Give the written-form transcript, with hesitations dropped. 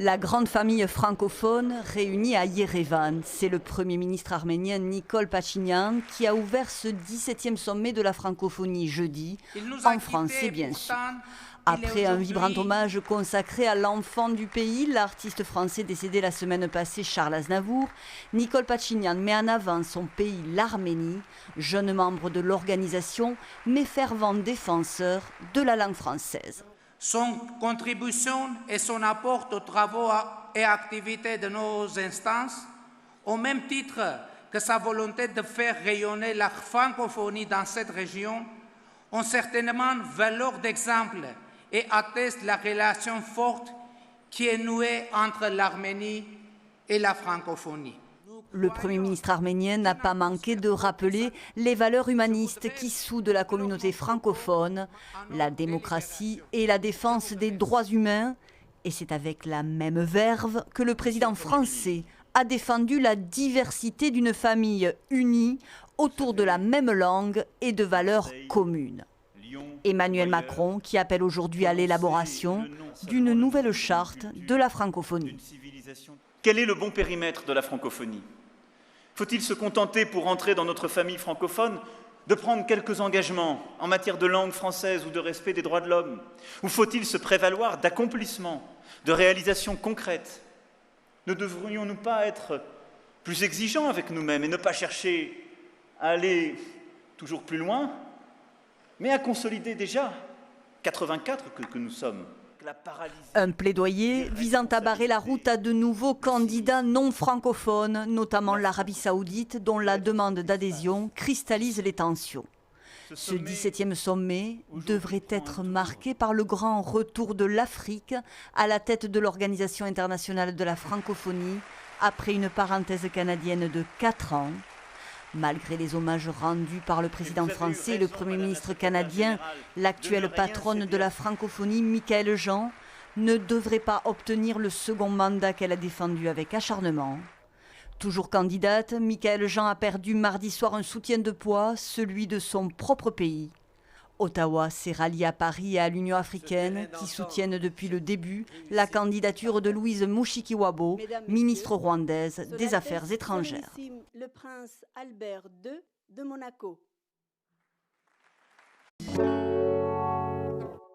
La grande famille francophone réunie à Yerevan, c'est le Premier ministre arménien Nikol Pachinian qui a ouvert ce 17e sommet de la francophonie jeudi, en français bien sûr. Après un vibrant hommage consacré à l'enfant du pays, l'artiste français décédé la semaine passée Charles Aznavour, Nikol Pachinian met en avant son pays, l'Arménie, jeune membre de l'organisation mais fervent défenseur de la langue française. Son contribution et son apport aux travaux et activités de nos instances, au même titre que sa volonté de faire rayonner la francophonie dans cette région, ont certainement valeur d'exemple et attestent la relation forte qui est nouée entre l'Arménie et la francophonie. Le Premier ministre arménien n'a pas manqué de rappeler les valeurs humanistes qui soudent la communauté francophone, la démocratie et la défense des droits humains. Et c'est avec la même verve que le président français a défendu la diversité d'une famille unie autour de la même langue et de valeurs communes. Emmanuel Macron qui appelle aujourd'hui à l'élaboration d'une nouvelle charte de la francophonie. Quel est le bon périmètre de la francophonie ? Faut-il se contenter, pour entrer dans notre famille francophone, de prendre quelques engagements en matière de langue française ou de respect des droits de l'homme ? Ou faut-il se prévaloir d'accomplissements, de réalisations concrètes ? Ne devrions-nous pas être plus exigeants avec nous-mêmes et ne pas chercher à aller toujours plus loin, mais à consolider déjà 84 que nous sommes ? Un plaidoyer visant à barrer la route à de nouveaux candidats non francophones, notamment l'Arabie Saoudite, dont la demande d'adhésion cristallise les tensions. Ce 17e sommet devrait être marqué par le grand retour de l'Afrique à la tête de l'Organisation internationale de la francophonie après une parenthèse canadienne de 4 ans. Malgré les hommages rendus par le président français et le Premier ministre canadien, l'actuelle patronne de la francophonie, Michaëlle Jean, ne devrait pas obtenir le second mandat qu'elle a défendu avec acharnement. Toujours candidate, Michaëlle Jean a perdu mardi soir un soutien de poids, celui de son propre pays. Ottawa s'est rallié à Paris et à l'Union africaine, qui soutiennent depuis le début la candidature de Louise Mushikiwabo, ministre rwandaise des Affaires étrangères. Le prince Albert II de Monaco.